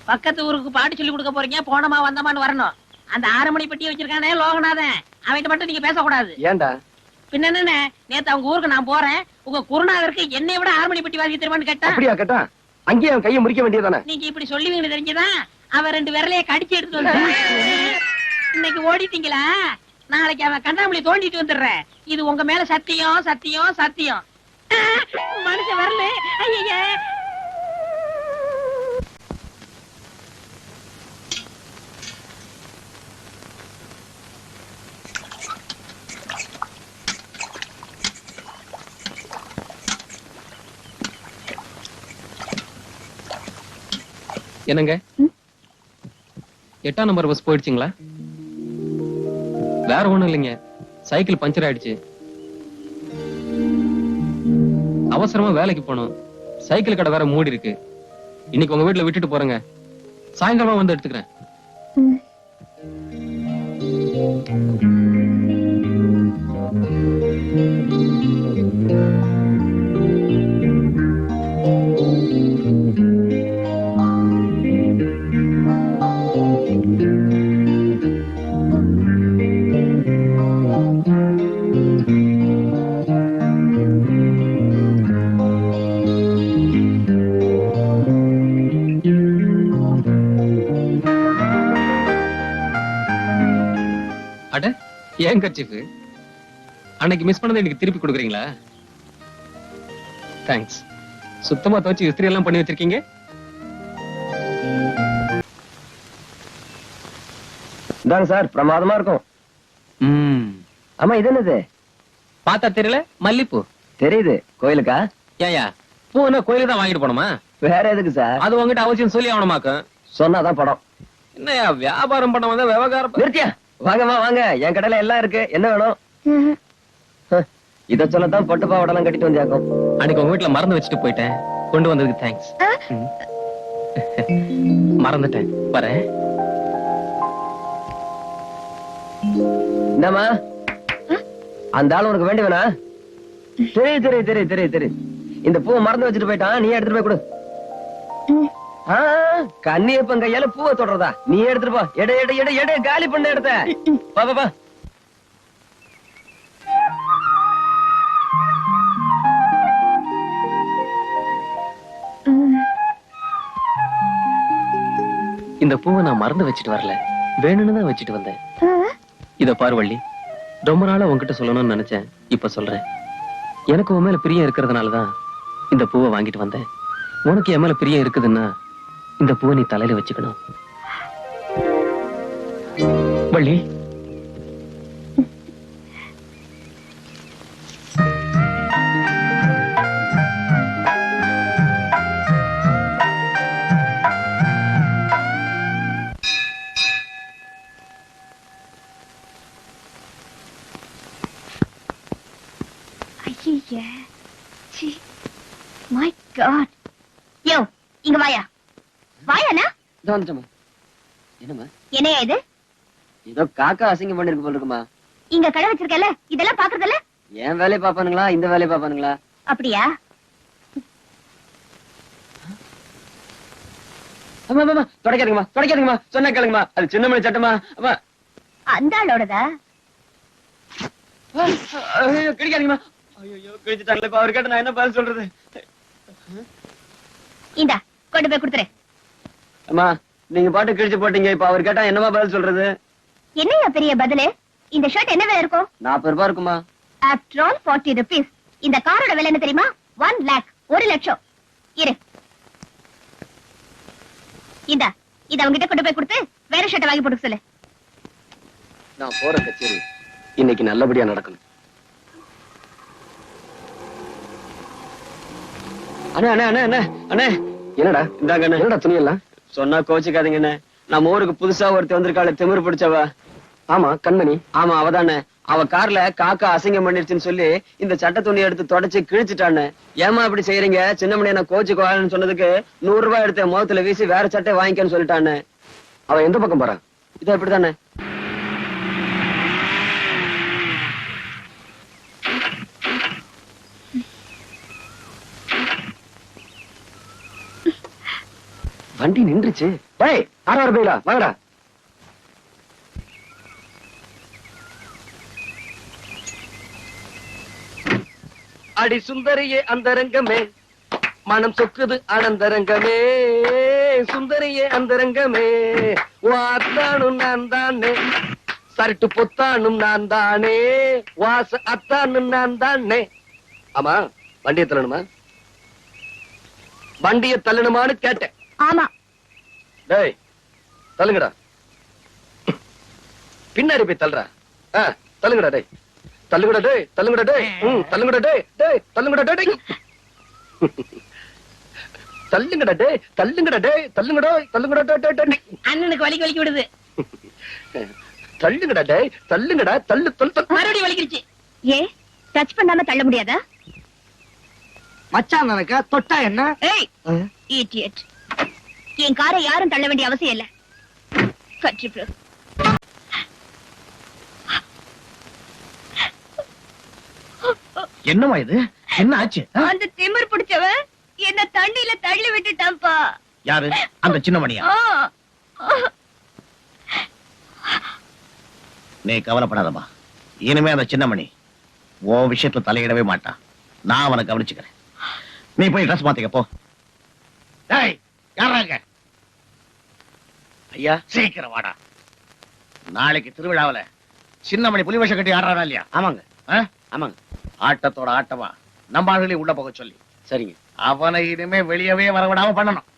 பக்கத்து ஊருக்கு பாட்டு சொல்லி கொடுக்க போறீங்க, போனமா வந்தமான்னு வரணும். அந்த 6 மணி பெட்டியை வச்சிருக்கானே லோகநாதன், அவன்கிட்ட மட்டும் நீங்க பேசக்கூடாது. ஏன்டா? பின்ன என்ன, நேத்து அவங்க ஊருக்கு நான் போறேன், உங்க குருநாதருக்கு என்னை விட 6 மணி பெட்டி வாங்கி தருவான்னு கேட்டா. அப்படியா கேட்டா? அங்கேயே அவன் கையை முறிக்க வேண்டியதானே? நீங்க இப்படி சொல்லுவீங்கன்னு தெரிஞ்சுதான் அவன் 2 விரலைய கடிச்சு எடுத்து வந்து இன்னைக்கு ஓடிட்டீங்களா? நாளைக்கு அவன் கண்ணாமூலி தோண்டிட்டு வந்துடுறேன். இது உங்க மேல சத்தியம், சத்தியம், சத்தியம். மனுஷன் வரல. ஐயா என்னங்க, 8ஆம் நம்பர் பஸ் போயிடுச்சுங்களா? வேற ஒண்ணும் இல்லைங்க, சைக்கிள் பஞ்சர் ஆயிடுச்சு. அவசரமா வேலைக்கு போனோம், சைக்கிள் கடை வேற மூடி இருக்கு. இன்னைக்கு உங்க வீட்டுல விட்டுட்டு போறேங்க, சாயங்காலமா வந்து எடுத்துக்கிறேன். அட, ஏன் கர்ச்சீஃப் அன்னைக்கு மிஸ் பண்ணதை எனக்கு திருப்பி கொடுக்குறீங்களா? தேங்க்ஸ். சுத்தமா துவச்சு இஸ்திரி எல்லாம் பண்ணி வச்சிருக்கீங்க. இதாங்க சார், பிரமாதமா இருக்கும். ஆமா, இது என்னது? பார்த்தா தெரியல, மல்லிப்பூ. தெரியுது, கோயிலுக்கா? ஏயா, பூனா கோயிலுக்கு தான் வாங்கிட்டு போனோமா? வேற எதுக்கு சார்? அது உங்ககிட்ட அவசியம் சொல்லி ஆகணுமாக்கும். சொன்னாதான் படம். என்னையா வியாபாரம் பண்ண வந்தா விவகாரம் நிறுத்தியா? வாங்கம்மா வாங்க, என் கடையில எல்லாம் இருக்கு, என்ன வேணும்? இத சொல்லத்தான் பட்டு பாவாடெல்லாம் கட்டிட்டு வந்தியாக்கும். அன்னைக்கு உங்க வீட்டுல மறந்து வச்சுட்டு போயிட்டேன், கொண்டு வந்ததுக்கு தேங்க்ஸ். மறந்துட்டேன், வரேன். என்னம்மா, அந்த ஆள் உனக்கு வேண்டியவனா? தெரியும் தெரியும் தெரியும் தெரியும் தெரியும். இந்த பூவை மறந்து வச்சுட்டு போயிட்டான், நீ எடுத்துட்டு போய் கொடு. கண்ணியப்பன் கையால பூவை தொடறதா? நீ எடுத்துட்டு போ. எடை எடை எடை எடை காலி பண்ண இடத்த. பா பா. இந்த பூவை நான் மறந்து வச்சுட்டு வரல, வேணும்னு தான் வச்சுட்டு வந்தேன். இத பாரு வள்ளி, ரொம்ப நாளா உன்கிட்ட சொல்லணும்னு நினைச்சேன், இப்ப சொல்றேன். எனக்கு உன் மேல பிரியம் இருக்கிறதுனாலதான் இந்த பூவை வாங்கிட்டு வந்தேன். உனக்கு என் மேல பிரியம் இருக்குதுன்னா இந்த பூவை நீ தலையில வச்சுக்கணும். Valli, My God. யோ, இங்க வாயா. வாயாண்ணா? என்னம்மா? என்னையா இது? ஏதோ காக்கா அசிங்கம் பண்ணிருக்கு போல இருக்குமா. இங்க கடை வச்சிருக்கல, இதெல்லாம் பாக்குறதுல? என் வேலையை பாப்பானுங்களா, இந்த வேலையை பாப்பானுங்களா? அப்படியா? தொடக்காதீங்கம்மா, தொடக்காதீங்கம்மா, சொன்ன கேளுங்கம்மா, அது சின்ன மணி சட்டமா. அம்மா, அந்த ஆளோடதா? கிடைக்காதீங்கம்மா. ஐயோ, கிழிச்சிட்டாங்களே, இப்ப அவர் கேட்ட நான் என்ன பதில் சொல்றது? இந்தா, கொண்டு போய் கொடுத்துரு. அம்மா, நீங்க பாட்டு கிழிச்சு போட்டீங்க, இப்ப அவர் கேட்டா என்னமா பதில் சொல்றது? என்னையா பெரிய பதிலு? இந்த ஷர்ட் என்ன விலை இருக்கும்? 40 ரூபாய் இருக்குமா? After all 40 rupees. இந்த காரோட விலை என்ன தெரியுமா? 1 lakh, 1 லட்சம். இரு, இந்தா, இத அவங்கிட்ட கொண்டு போய் கொடுத்து வேற ஷர்ட் வாங்கி போட்டு சொல்லு. நான் போற கச்சேரி இன்னைக்கு நல்லபடியா நடக்கணும். அண்ணே அண்ணே அண்ணே அண்ணே அண்ணே. என்னடா இந்தாங்க அண்ணே. என்னடா துணி எல்லாம்? சொன்னா கோச்சுக்காதீங்க அண்ணே. நம்ம ஊருக்கு புதுசா ஒருத்தி வந்திருக்காளே, திமிரு பிடிச்சவ. ஆமா, கண்மணி. ஆமா, அவதானே. அவ கார்ல காக்கா அசிங்கம் பண்ணிருச்சுன்னு சொல்லி இந்த சட்ட துணி எடுத்து தொடச்சு கிழிச்சிட்டான்னு. ஏமா இப்படி செய்யறீங்க? சின்னமணி என்ன கோச்சுக்குவான்னு சொன்னதுக்கு 100 ரூபாய் எடுத்த முகத்துல வீசி வேற சட்டை வாங்கிக்கன்னு சொல்லிட்டான்னு. அவ எந்த பக்கம் போறான்? இதோ இப்படித்தானே. வண்டி நின்றுச்சு. டேய், 6 பையிலா வாங்கடா. அடி சுந்தரியே அந்தரங்கமே, மனம் சொக்குது ஆனந்தரங்கமே, சுந்தரியே அந்தரங்கமே, வாத்தானும் நான் தானே, சரட்டு பொத்தானும் நான் தானே, வாச அத்தானும் நான் தானே. ஆமா, வண்டியை தள்ளணுமா? வண்டியை தள்ளணுமான்னு கேட்டேன். ஆமா. டேய், தள்ளுங்கடா. பின்னாடி போய் தள்ளுறா. தள்ளுங்கடா டேய், தள்ளுங்கடா டேய், தள்ளுங்கடா டேய், தள்ளுங்கடா டேய், டேய் தள்ளுங்கடா டேய், தள்ளுங்கடா டேய், தள்ளுங்கடா டேய், தள்ளுங்கடா, தள்ளுங்கடா டேய் டேய். அண்ணனுக்கு வலிக்கு வலிக்கு விடுது. தள்ளுங்கடா டேய், தள்ளுங்கடா, தள்ளு தள்ளு தள்ளு. மறுபடியும் வலிக்கிடுச்சு. ஏ டச் பண்ணாம தள்ள முடியாதா? மச்சான் நினைக்க தொட்டா என்ன? ஏய் இடியட். என் காரை யாரும் தள்ள வேண்டிய அவசியம் இல்ல. கட்சி ப்ரோ. என்னமா இது? என்ன ஆச்சு? அந்த திமிர் பிடிச்சவன் என்ன தண்ணியில தள்ளி விட்டுட்டான்ப்பா. யாரு? அந்த சின்னமணியா? நீ கவலைப்படாதம்மா. இனிமே அந்த சின்னமணி உன் விஷயத்துல தலையிடவே மாட்டான். நான் அவனை கவனிச்சுக்கிறேன். நீ போய் ட்ரெஸ் மாத்திக்க போ. டேய், யாராங்க? ஐயா, சீக்கிரம் வாடா. நாளைக்கு திருவிழாவுல சின்னமணி புலி வேஷம் கட்டி ஆடுறானா இல்லையா? ஆமாங்க. ஆ? ஆமாங்க. ஆட்டத்தோட ஆட்டமா நம்ம ஆளுகளையும் உள்ள போக சொல்லி சரிங்க. அவனை இனிமே வெளியவே வரவிடாம பண்ணணும்.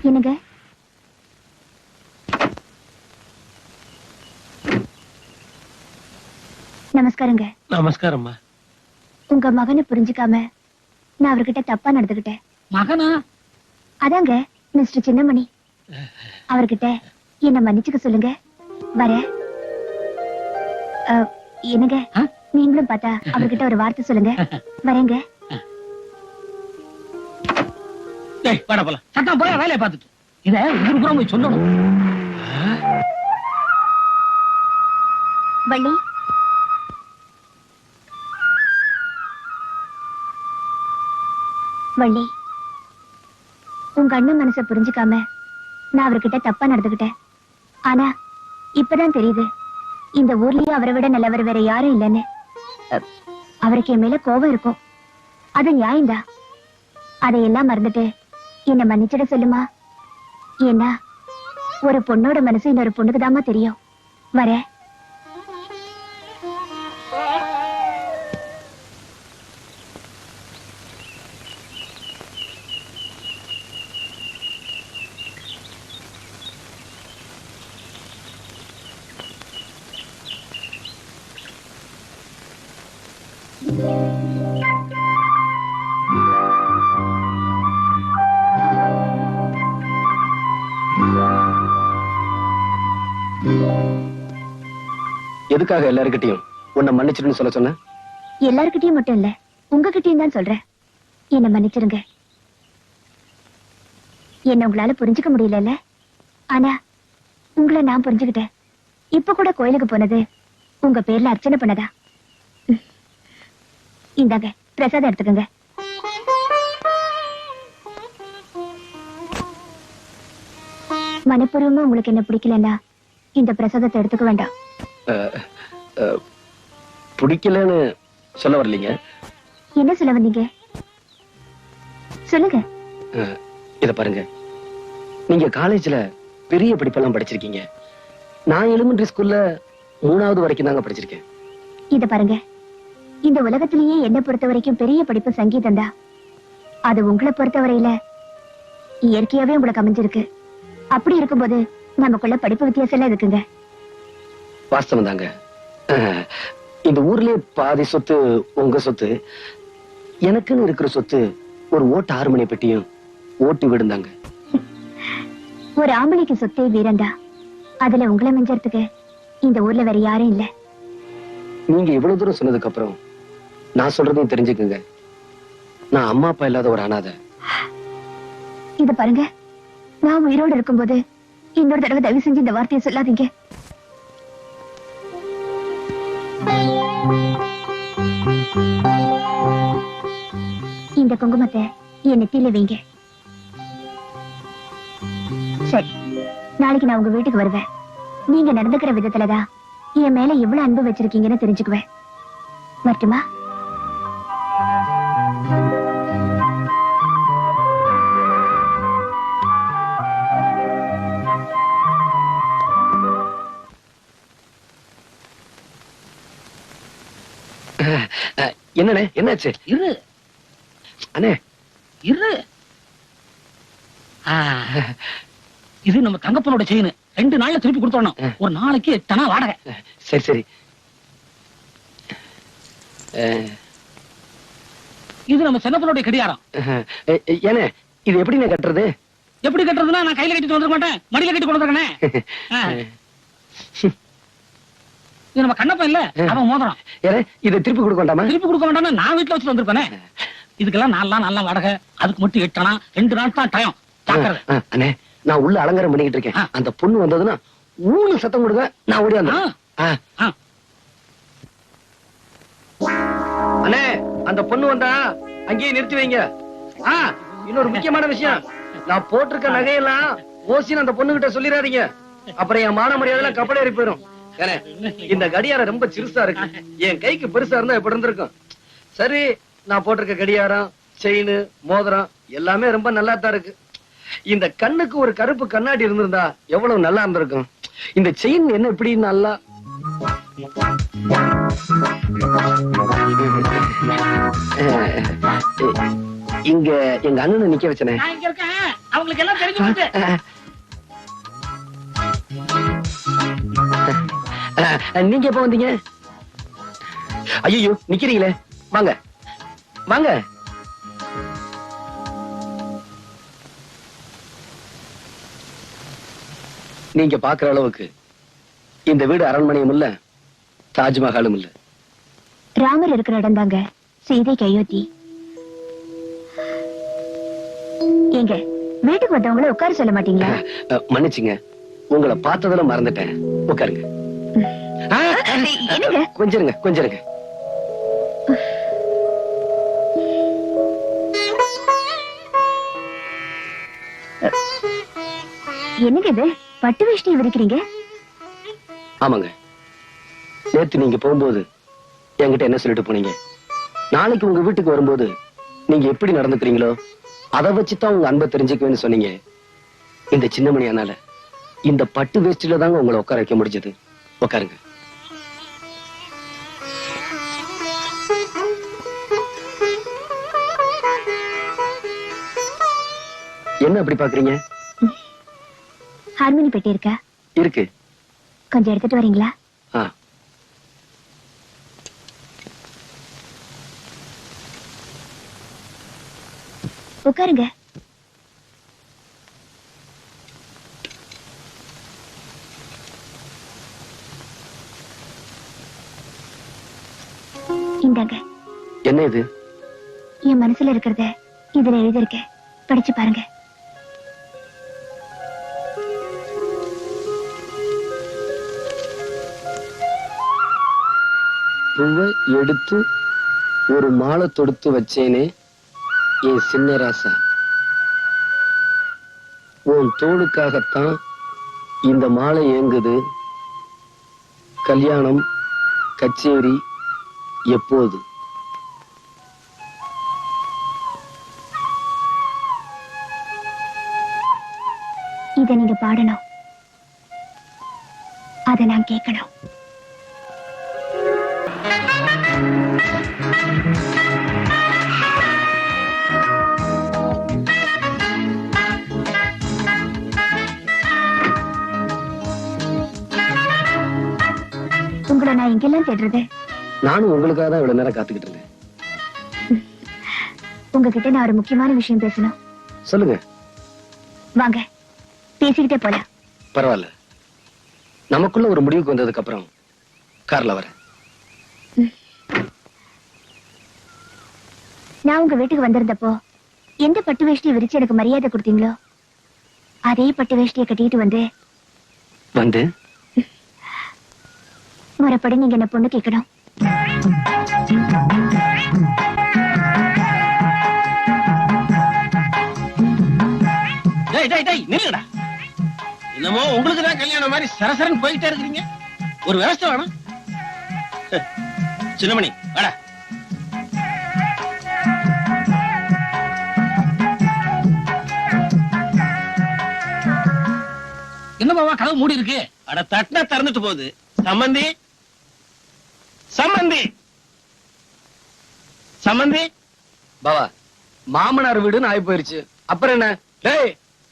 என்னங்க? நமஸ்காரங்க. நமஸ்காரம்மா. உங்க மகனை புரிஞ்சுக்காம நான் அவர்கிட்ட தப்பா நடந்துகிட்டேன். மகனா? அதாங்க மிஸ்டர் சின்னமணி. அவர்கிட்ட என்ன மன்னிச்சுக்க சொல்லுங்க. வர என்னங்க, நீங்களும் பார்த்தா அவர்கிட்ட ஒரு வார்த்தை சொல்லுங்க. வரேங்க. வாடா போலாம். சத்தம் போய் வேலையை பார்த்துட்டு இத ஊருக்குறம் போய் சொல்லணும். வள்ளி, வள்ளி, உங்க அண்ணன் மனசை புரிஞ்சுக்காம நான் அவர்கிட்ட தப்பா நடந்துகிட்டேன். ஆனா இப்பதான் தெரியுது இந்த ஊர்லயே அவரை விட நல்லவர் வேற யாரும் இல்லைன்னு. அவருக்கு என் மேல கோபம் இருக்கும், அது நியாயம்தான். அதையெல்லாம் மறந்துட்டு என்ன மன்னிச்சிட சொல்லுமா. ஏன்னா ஒரு பொண்ணோட மனசு இன்னொரு பொண்ணுக்கு தாமா தெரியும். வர. எதுக்காக எல்லாருக்கிட்டையும் உன்னை மன்னிச்சிருன்னு சொல்ல சொன்ன? எல்லார்கிட்டயும் மட்டும் இல்ல, உங்ககிட்டயும் தான் சொல்றேன். என்ன மன்னிச்சிருங்க. என்ன உங்களால புரிஞ்சுக்க முடியலல்ல? ஆனா உங்களை நான் புரிஞ்சுக்கிட்டேன். இப்ப கூட கோயிலுக்கு போனது உங்க பேர்ல அர்ச்சனை பண்ணதா. இந்தாங்க பிரசாதம் எடுத்துக்கங்க. மனப்பூர்வமா உங்களுக்கு என்ன பிடிக்கலன்னா இந்த பிரசாதத்தை எடுத்துக்க வேண்டாம். பிடிக்கலன்னு சொல்ல வரலீங்க. என்ன சொல்ல வந்தீங்க? சொல்லுங்க. இத பாருங்க, நீங்க காலேஜ்ல பெரிய படிப்பெல்லாம் படிச்சிருக்கீங்க. நான் எலிமெண்டரி ஸ்கூல்ல 3வது வரைக்கும் தாங்க படிச்சிருக்கேன். இத பாருங்க, இந்த உலகத்திலேயே என்ன பொறுத்த வரைக்கும் பெரிய படிப்பு சங்கீதம் தான். அது உங்களை பொறுத்தவரையில இயற்கையாவே உங்களுக்கு அமைஞ்சிருக்கு. அப்படி இருக்கும்போது நமக்குள்ள படிப்பு வித்தியாசம் எல்லாம் இருக்குங்க. வாஸ்தவம் தாங்க. இந்த ஊர்லயே பாதி சொத்து உங்க சொத்து. எனக்குன்னு இருக்கிற சொத்து ஒரு ஓட்டு 6 மணி பெட்டியும் ஓட்டு விடுந்தாங்க. ஒரு ஆம்பளைக்கு சொத்தே வீரண்டா. அதுல உங்களை மிஞ்சறதுக்கு இந்த ஊர்ல வேற யாரும் இல்ல. நீங்க இவ்வளவு தூரம் சொன்னதுக்கு அப்புறம் நான் சொல்றதையும் தெரிஞ்சுக்குங்க. நான் அம்மா அப்பா இல்லாத ஒரு அனாதை. இத பாருங்க, நான் உயிரோடு இருக்கும்போது இன்னொரு தடவை தயவு செஞ்சு இந்த வார்த்தையை சொல்லாதீங்க. இந்த குங்குமத்தை என் நெத்தியில வைங்க. சரி, நாளைக்கு நான் உங்க வீட்டுக்கு வருவேன். நீங்க நடந்துக்கிற விதத்துலதான் என் மேல எவ்வளவு அன்பு வச்சிருக்கீங்கன்னு தெரிஞ்சுக்குவேன். மட்டுமா? என்னண்ணே, என்னாச்சு? இரு அண்ணே, இரு. இது நம்ம தங்கப்பனோட செயின். 2 நாள்ல திருப்பி கொடுத்தோம். ஒரு நாளைக்கு 8 அணா வாடகை. சரி சரி. இது நம்ம சின்னப்பனுடைய கடியாரம். ஏனே, இது எப்படி கட்டுறது? எப்படி கட்டுறதுன்னா, நான் கையில கட்டிட்டு வந்துட மாட்டேன், மடியில கட்டி கொண்டு வந்துருக்கேன். இது நம்ம கண்ணப்பன் இல்ல, அவன் மோதிரம். ஏனே, இதை திருப்பி கொடுக்க வேண்டாமா? திருப்பி கொடுக்க வேண்டாம், நான் வீட்டுல வச்சுட்டு வந்திருப்பேனே. இதுக்கெல்லாம் 4 நாள் நல்லா வாடகை. அதுக்கு மட்டும் 8 அணா. 2 நாள் தான் டைம். அண்ணே, நான் உள்ள அலங்காரம் பண்ணிக்கிட்டு இருக்கேன். அந்த பொண்ணு வந்ததுன்னா ஊனு சத்தம் கொடுங்க, நான் ஓடி வந்தேன். அண்ணே, அந்த பொண்ணு வந்தா அங்கேயே நிறுத்தி வைங்க. இன்னொரு முக்கியமான விஷயம், நான் போட்டிருக்க நகையெல்லாம் ஓசின்னு அந்த பொண்ணு கிட்ட சொல்லிடாதீங்க. அப்புறம் என் மான மரியாதை கப்பல் ஏறி போயிடும். ஏனே, இந்த கடியாரம் ரொம்ப சிறுசா இருக்கு. என் கைக்கு பெருசா இருந்தா எப்படி இருந்திருக்கும்? சரி, நான் போட்டிருக்க கடியாரம், செயின், மோதிரம் எல்லாமே ரொம்ப நல்லா தான் இருக்கு. இந்த கண்ணுக்கு ஒரு கருப்பு கண்ணாடி இருந்திருந்தா எவ்வளவு நல்லா இருந்திருக்கும். இந்த செயின் என்ன இப்படி நல்லா இங்க எங்க அண்ணனை நிக்க வச்சனே. நான் இங்க இருக்கேன், அவங்களுக்கு எல்லாம் தெரிஞ்சு போச்சு. நீங்க எப்ப வந்தீங்க? ஐயோ, நிக்கிறீங்களே, வாங்க வாங்க. நீங்க பாக்குற அளவுக்கு இந்த வீடு அரண்மனையும் இல்ல, தாஜ்மஹாலும் இல்ல. ராமர் இருக்கிற இடம் தாங்க சீதைக்கு அயோத்தி. எங்க வீட்டுக்கு வந்தவங்கள உட்கார சொல்ல மாட்டீங்களா? மன்னிச்சுங்க, உங்களை பார்த்ததுல மறந்துட்டேன். உட்காருங்க. கொஞ்சம் இருங்க, கொஞ்சம் இருங்க. என்னங்க இது, பட்டு வேஷ்டி விரிக்கிறீங்க? ஆமாங்க, நேத்து நீங்க போகும்போது என்கிட்ட என்ன சொல்லிட்டு போனீங்க? நாளைக்கு உங்க வீட்டுக்கு வரும்போது நீங்க எப்படி நடந்துக்கிறீங்களோ அதை வச்சுதான் உங்க அன்பை தெரிஞ்சுக்குவேன்னு சொன்னீங்க. இந்த சின்னமணி அண்ணால இந்த பட்டு வேஷ்டில தாங்க உங்களை உட்கார வைக்க முடிஞ்சது. உட்காருங்க. என்ன அப்படி பாக்குறீங்க? ஹார்மோனி பெட்டி இருக்கா? இருக்கு. கொஞ்சம் எடுத்துட்டு வரீங்களா? உட்காருங்க. இந்தாங்க. என்ன இது? என் மனசுல இருக்கிறத இதுல எழுதிருக்கேன், படிச்சு பாருங்க. பூவை எடுத்து ஒரு மாலை தொடுத்து வச்சேனே என் சின்ன ராசா, உன் தோளுக்காகத்தான் இந்த மாலை ஏங்குது. கல்யாணம் கச்சேரி எப்போது? இத நீங்க பாடணும், அத நான் கேட்கணும். உங்களை நான் எங்கெல்லாம் தேடுறது? நானும் உங்களுக்காக தான் இவ்வளவு நேரம் காத்துக்கிட்டு இருந்தேன். உங்ககிட்ட நான் ஒரு முக்கியமான விஷயம் பேசணும். சொல்லுங்க. வாங்க, பேசிக்கிட்டே போலாம். பரவாயில்ல, நமக்குள்ள ஒரு முடிவுக்கு வந்ததுக்கு அப்புறம் கார்ல வரேன். நான் உங்க வீட்டுக்கு வந்திருந்தப்போ எந்த பட்டு வேஷ்டியை விரிச்சு எனக்கு மரியாதை கொடுத்தீங்களோ அதே பட்டு வேஷ்டியை கட்டிட்டு வந்து முறைப்படி நீங்க என்ன பொண்ணு கேட்கணும். நில்லுடா. என்னமோ உங்களுக்கு தான் கல்யாணம் மாதிரி சரசரன் போயிட்டே இருக்கிறீங்க. ஒரு விவசாயம் வேணும். சின்னமணி வாடா. என்ன பாவா கதவு மூடி இருக்கு? அட தட்டினா திறந்துட்டு போகுது. சம்பந்தி சம்பந்தி சம்பந்தி. பாவா, மாமனார் வீடுன்னு ஆகி போயிருச்சு. அப்புறம் என்ன? டேய்,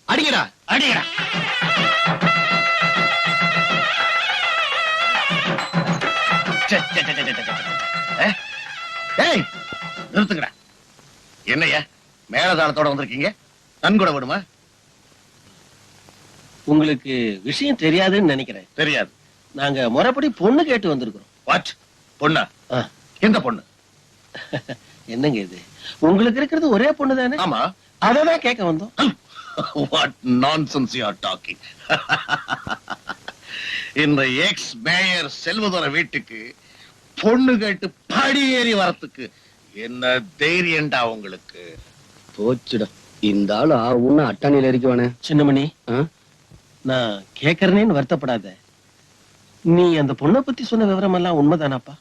அடிக்கடா அடிக்கடா. ஏய், நிறுத்துங்கடா. என்னய்யா மேலதாளத்தோட வந்திருக்கீங்க? நன்கொடை விடுமா? உங்களுக்கு விஷயம் தெரியாதுன்னு நினைக்கிறேன். தெரியாது. நாங்க முறைப்படி பொண்ணு கேட்டு வந்திருக்கிறோம். வாட்? பொண்ணா? ஆ. எந்த பொண்ணு? என்னங்க இது, உங்களுக்கு இருக்கிறது ஒரே பொண்ணு தானே? ஆமா. அததான் கேட்க வந்தோம். What nonsense you are talking. இந்த எக்ஸ் மேயர் செல்வதோர வீட்டுக்கு பொண்ணு கேட்டு படியேறி வரத்துக்கு என்ன தைரியம்டா உங்களுக்கு? போச்சுடா, இந்த ஆளு ஆவுன்னு அட்டாணியில இருக்கவானே. சின்னமணி, நான் கேக்குறேன்னு வருத்தப்படாத. நீ அந்த பொண்ணை பத்தி சொன்ன விவரம் எல்லாம் உண்மைதானாப்பா?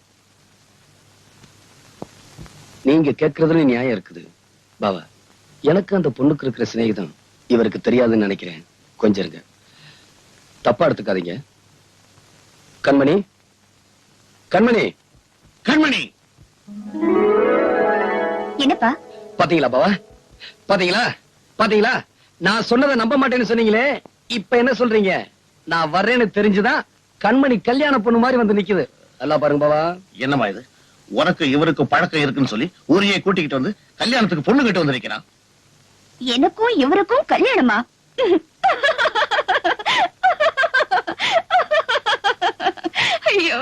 நீங்க கேட்கறதுல நியாயம் இருக்குது பாவா. எனக்கு அந்த பொண்ணுக்கு இருக்கிற சிநேகிதம் இவருக்கு தெரியாதுன்னு நினைக்கிறேன். கொஞ்சம் இருங்க, தப்பா எடுத்துக்காதீங்க. கண்மணி, கண்மணி, கண்மணி. என்னப்பா? பாத்தீங்களா பாவா, பாத்தீங்களா பாத்தீங்களா? நான் சொன்னதை நம்ப மாட்டேன்னு சொன்னீங்களே, இப்ப என்ன சொல்றீங்க? நான் வர்றேன்னு தெரிஞ்சுதான் கண்மணி கல்யாண பொண்ணு மாதிரி வந்து நிக்குது. நல்லா பாருங்க பாவா. என்னமா இது? உனக்கு இவருக்கு பழக்கம் இருக்குன்னு சொல்லி ஊரையே கூட்டிக்கிட்டு வந்து கல்யாணத்துக்கு பொண்ணு கேட்டு வந்து நிக்கிறான். எனக்கும் இவருக்கும் கல்யாணமா? ஐயோ,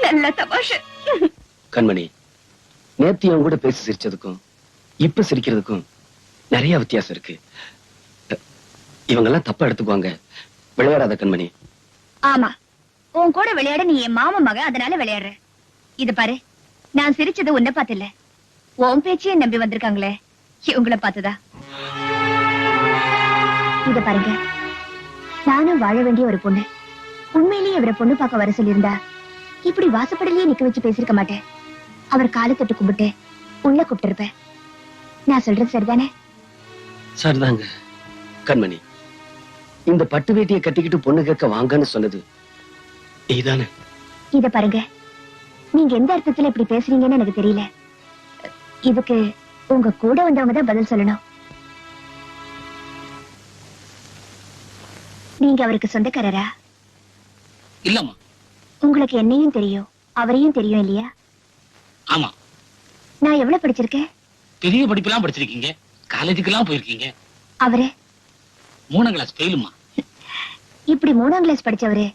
நல்ல தமாஷு. கண்மணி, நேத்து அவங்க கூட பேசி சிரிச்சதுக்கும் இப்ப சிரிக்கிறதுக்கும் நிறைய வித்தியாசம் இருக்கு. இவங்க எல்லாம் தப்பா எடுத்துக்குவாங்க. விளையாடாத கண்மணி. ஆமா, உன் கூட விளையாட நீ என் மாமா மக, அதனால விளையாடுற. இது பாரு, நான் சிரிச்சது உன்னை பார்த்து இல்ல, உன் பேச்சையே நம்பி வந்திருக்காங்களே இவங்கள பார்த்துதா. இத பாருங்க, நானும் வாழ வேண்டிய ஒரு பொண்ணு. உண்மையிலேயே இவரை பொண்ணு பார்க்க வர சொல்லியிருந்தா இப்படி வாசப்படலையே நிக்க வச்சு பேசிருக்க மாட்டேன். அவர் காலை தொட்டு கும்பிட்டு உள்ள கூப்பிட்டு இருப்பேன். நான் சொல்றது சரிதானே? சரிதாங்க. கண்மணி, இந்த பட்டு வேட்டியை கட்டிக்கிட்டு பொண்ணு கேட்க வாங்கன்னு சொன்னது நீதானே? இத பாருங்க, நீங்க எந்த அர்த்தத்துல இப்படி பேசுறீங்கன்னு எனக்கு தெரியல. இதுக்கு உங்க கூட வந்தவங்க தான் பதில் சொல்லணும். நீங்க அவருக்கு சொந்தக்காரரா? இல்லம்மா. உங்களுக்கு என்னையும் தெரியும் அவரையும் தெரியும் இல்லையா? ஆமா. நான் எவ்வளவு படிச்சிருக்கேன்? பெரிய படிப்பெல்லாம் படிச்சிருக்கீங்க, காலேஜுக்கெல்லாம் போயிருக்கீங்க. அவரு 3ஆம் கிளாஸ் ஃபெயிலுமா. இப்படி 3ஆம் கிளாஸ் படிச்சவரு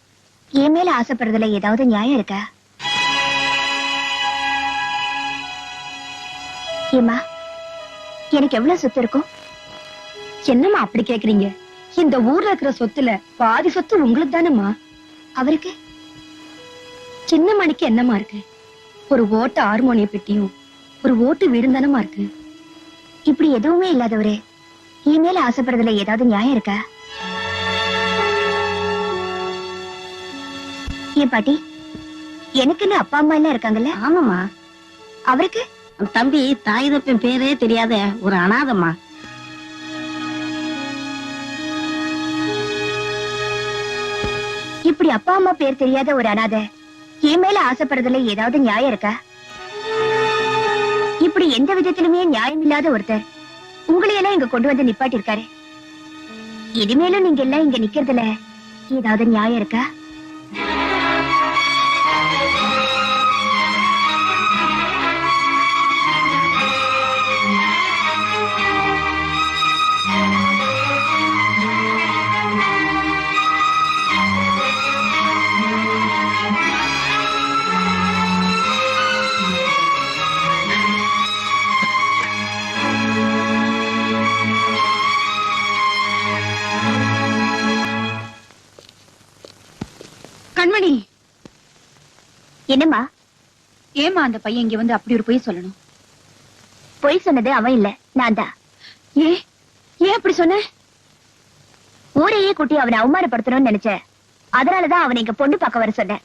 என் மேல ஆசைப்படுறதுல ஏதாவது நியாயம் இருக்கா? ஏமா, எனக்கு எவ்வளவு சொத்து இருக்கும்? என்னம்மா அப்படி கேக்குறீங்க? இந்த ஊர்ல இருக்கிற சொத்துல பாதி சொத்து உங்களுக்கு தானேம்மா. அவருக்கு சின்ன மணிக்கு என்னமா இருக்கு? ஒரு ஓட்டு ஹார்மோனிய பெட்டியும் ஒரு ஓட்டு வீடும் தானமா இருக்கு. இப்படி எதுவுமே இல்லாதவரே இனிமேல ஆசைப்படுறதுல ஏதாவது நியாயம் இருக்கா? ஏன் பாட்டி, எனக்குன்னு அப்பா அம்மா எல்லாம் இருக்காங்கல்ல? ஆமாமா, அவருக்கு அந்த தம்பி தாய் தப்பன் பேரே தெரியாத ஒரு அனாதம்மா. இப்படி அப்பா அம்மா பேர் தெரியாத ஒரு அனாதை என் மேல ஆசைப்படுறதுல ஏதாவது நியாயம் இருக்கா? இப்படி எந்த விதத்திலுமே நியாயம் இல்லாத ஒருத்தர் உங்களையெல்லாம் இங்க கொண்டு வந்து நிப்பாட்டி இருக்காரு. இனிமேலும் நீங்க எல்லாம் இங்க நிக்கிறதுல ஏதாவது நியாயம் இருக்கா? கண்மணி, என்னம்மா? ஏமா அந்த பையன் இங்க வந்து அப்படி ஒரு பொய் சொல்லணும்? பொய் சொன்னது அவன் இல்ல, நான் தான். ஏன் அப்படி சொன்ன? ஊரையே கூட்டி அவனை அவமானப்படுத்தணும்னு நினைச்சேன். அதனாலதான் அவனை இங்க பொண்ணு பார்க்க வர சொன்னேன்.